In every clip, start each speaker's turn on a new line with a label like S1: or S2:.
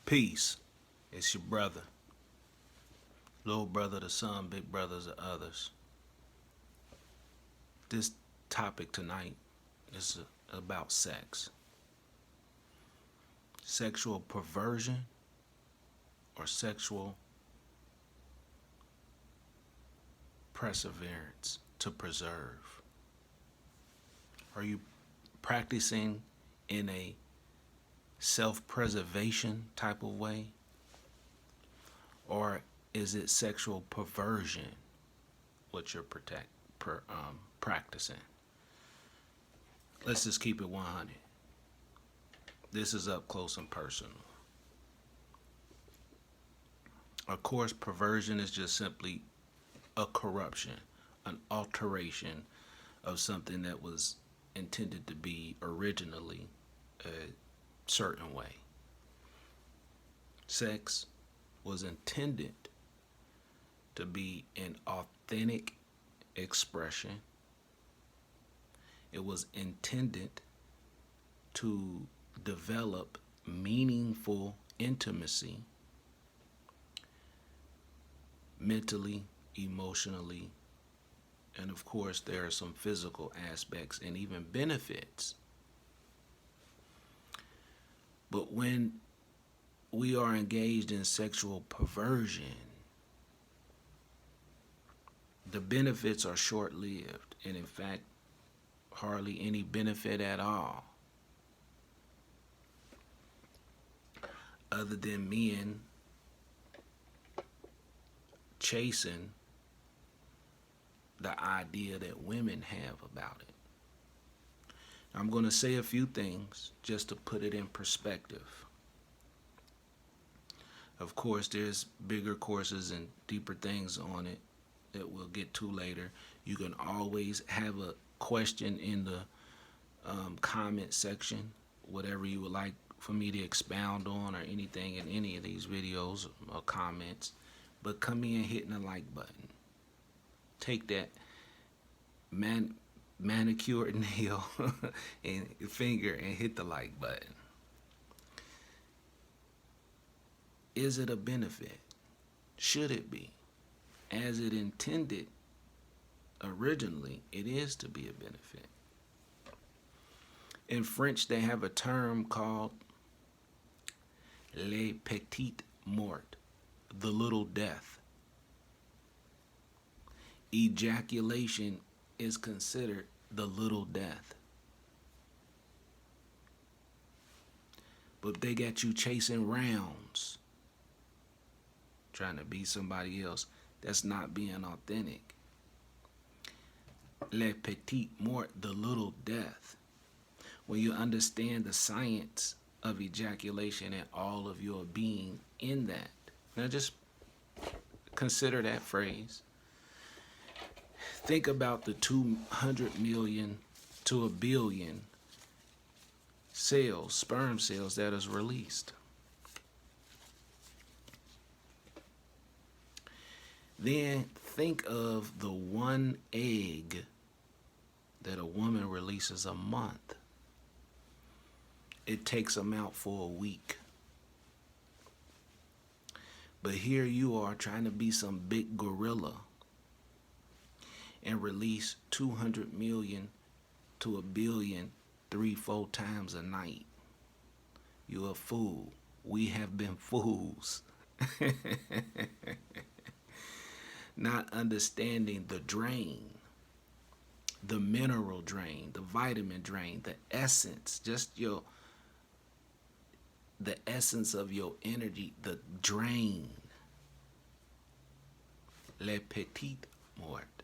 S1: Peace. It's your brother. Little brother to some, big brothers to others. This topic tonight is about sex. Sexual perversion or sexual perseverance to preserve. Are you practicing in a self-preservation type of way? Or is it sexual perversion what you're practicing? Let's just keep it 100. This is up close and personal. Of course, perversion is just simply a corruption, an alteration of something that was intended to be originally a certain way. Sex was intended to be an authentic expression. It was intended to develop meaningful intimacy mentally, emotionally, and of course there are some physical aspects and even benefits. But when we are engaged in sexual perversion, the benefits are short-lived, and in fact, hardly any benefit at all, other than men chasing the idea that women have about it. I'm going to say a few things just to put it in perspective. Of course, there's bigger courses and deeper things on it that we'll get to later. You can always have a question in the comment section, whatever you would like for me to expound on or anything in any of these videos or comments. But come in hitting the like button. Take that manicured nail and finger and hit the like button. Is it a benefit? Should it be? As it intended originally, it is to be a benefit. In French, they have a term called les Petite Mort, the little death. Ejaculation is considered the little death. But they got you chasing rounds, trying to be somebody else. That's not being authentic. Les Petite Mort, the little death. When you understand the science of ejaculation and all of your being in that. Now just consider that phrase. Think about the 200 million to a billion cells, sperm cells that is released. Then think of the one egg that a woman releases a month. It takes them out for a week. But here you are trying to be some big gorilla and release 200 million to a billion 3-4 times a night. You're a fool. We have been fools. Not understanding the drain, the mineral drain, the vitamin drain, the essence, the essence of your energy, the drain. Les Petite Mort,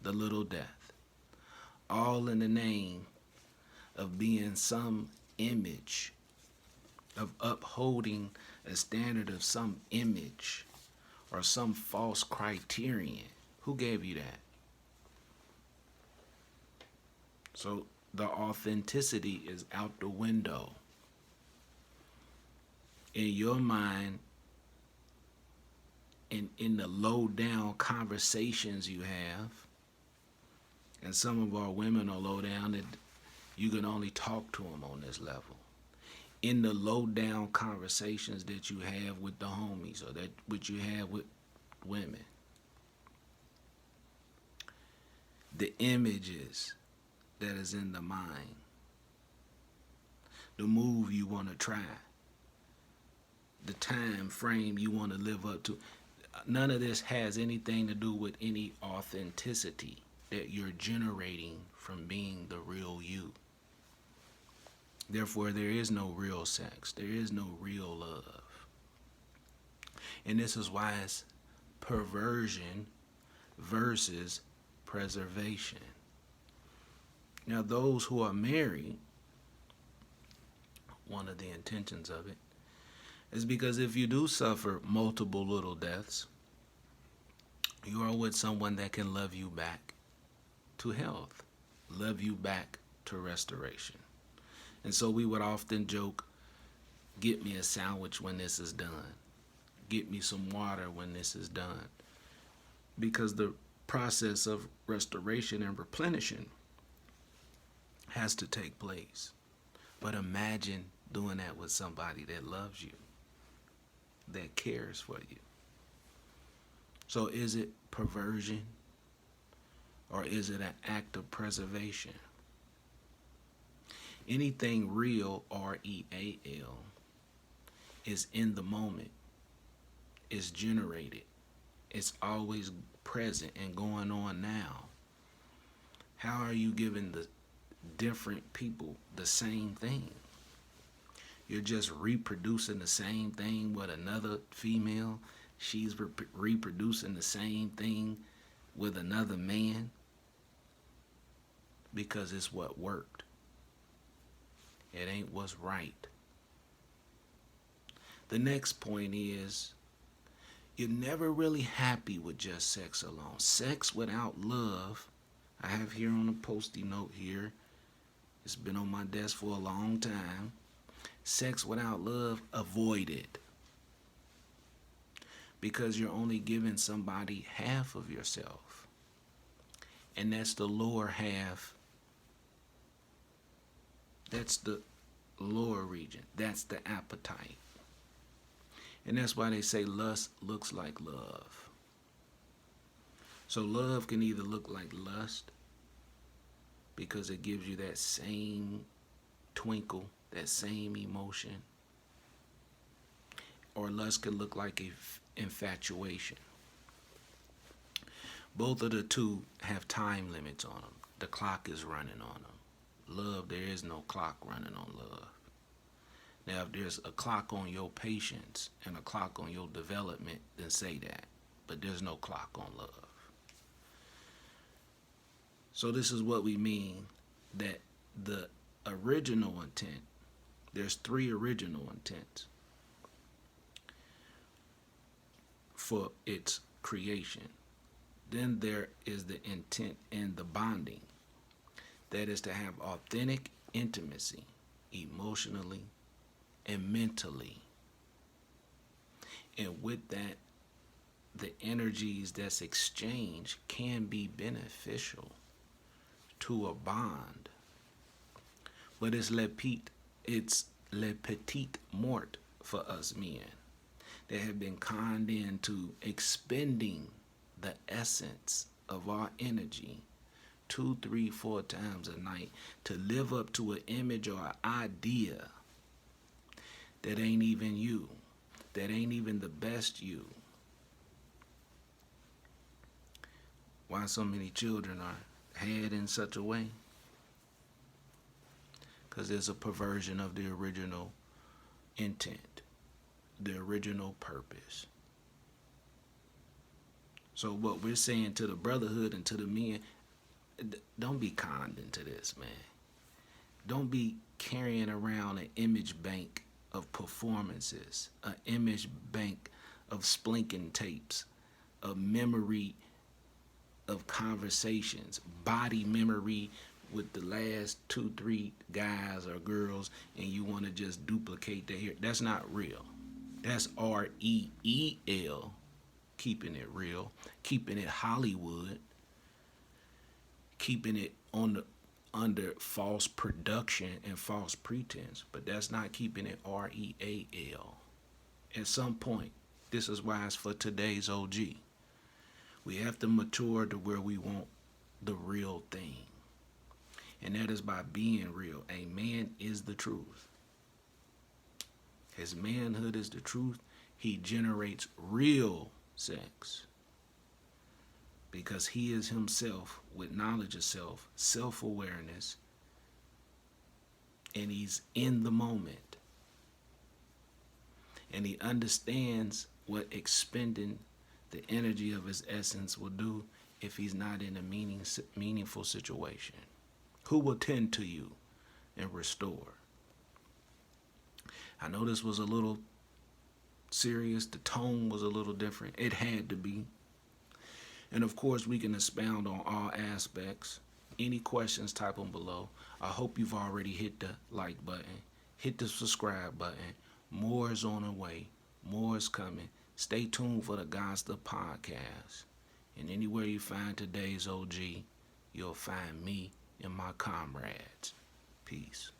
S1: the little death. All in the name of being some image, of upholding a standard of some image or some false criterion. Who gave you that? So the authenticity is out the window. In your mind, in the low down conversations you have, and some of our women are low down that you can only talk to them on this level. in the low down conversations that you have with the homies or that what you have with women. The images that is in the mind. The move you want to try. The time frame you want to live up to. None of this has anything to do with any authenticity that you're generating from being the real you. Therefore, there is no real sex. There is no real love. And this is why it's perversion versus preservation. Now, those who are married, one of the intentions of it is because if you do suffer multiple little deaths, you are with someone that can love you back to health, love you back to restoration. And so we would often joke, get me a sandwich when this is done. Get me some water when this is done. Because the process of restoration and replenishing has to take place. But imagine doing that with somebody that loves you, that cares for you. So is it perversion or is it an act of preservation? Anything real, R-E-A-L, is in the moment, is generated, it's always present and going on now. How are you giving the different people the same thing? You're just reproducing the same thing with another female. She's reproducing the same thing with another man because it's what worked. It ain't what's right. The next point is you're never really happy with just sex alone. Sex without love, I have here on a post-it note here, it's been on my desk for a long time. Sex without love, avoid it. Because you're only giving somebody half of yourself. And that's the lower half. That's the lower region. That's the appetite. And that's why they say lust looks like love. So love can either look like lust because it gives you that same twinkle, that same emotion. Or lust can look like infatuation. Both of the two have time limits on them. The clock is running on them. Love, there is no clock running on love. Now, if there's a clock on your patience and a clock on your development, then say that. But there's no clock on love. So this is what we mean that the original intent, there's 3 original intents for its creation. Then there is the intent and the bonding. That is to have authentic intimacy, emotionally and mentally. And with that, the energies that's exchanged can be beneficial to a bond. But it's le petite mort for us men that have been conned into expending the essence of our energy 2, 3, 4 times a night to live up to an image or an idea that ain't even you, that ain't even the best you. Why so many children are had in such a way? Because there's a perversion of the original intent, the original purpose. So what we're saying to the brotherhood and to the men, don't be conned into this, man. Don't be carrying around an image bank of performances, an image bank of splinking tapes, a memory of conversations, body memory with the last 2, 3 guys or girls, and you want to just duplicate that here. That's not real. That's REEL, keeping it real, keeping it Hollywood, keeping it on under false production and false pretense, but that's not keeping it real. At some point, this is wise for today's OG. We have to mature to where we want the real thing. And that is by being real. A man is the truth. His manhood is the truth. He generates real sex. Because he is himself with knowledge of self, self-awareness, and he's in the moment. And he understands what expending the energy of his essence will do if he's not in a meaningful situation. Who will tend to you and restore? I know this was a little serious. The tone was a little different. It had to be. And of course, we can expound on all aspects. Any questions, type them below. I hope you've already hit the like button. Hit the subscribe button. More is on the way. More is coming. Stay tuned for the Gospel Podcast. And anywhere you find today's OG, you'll find me and my comrades. Peace.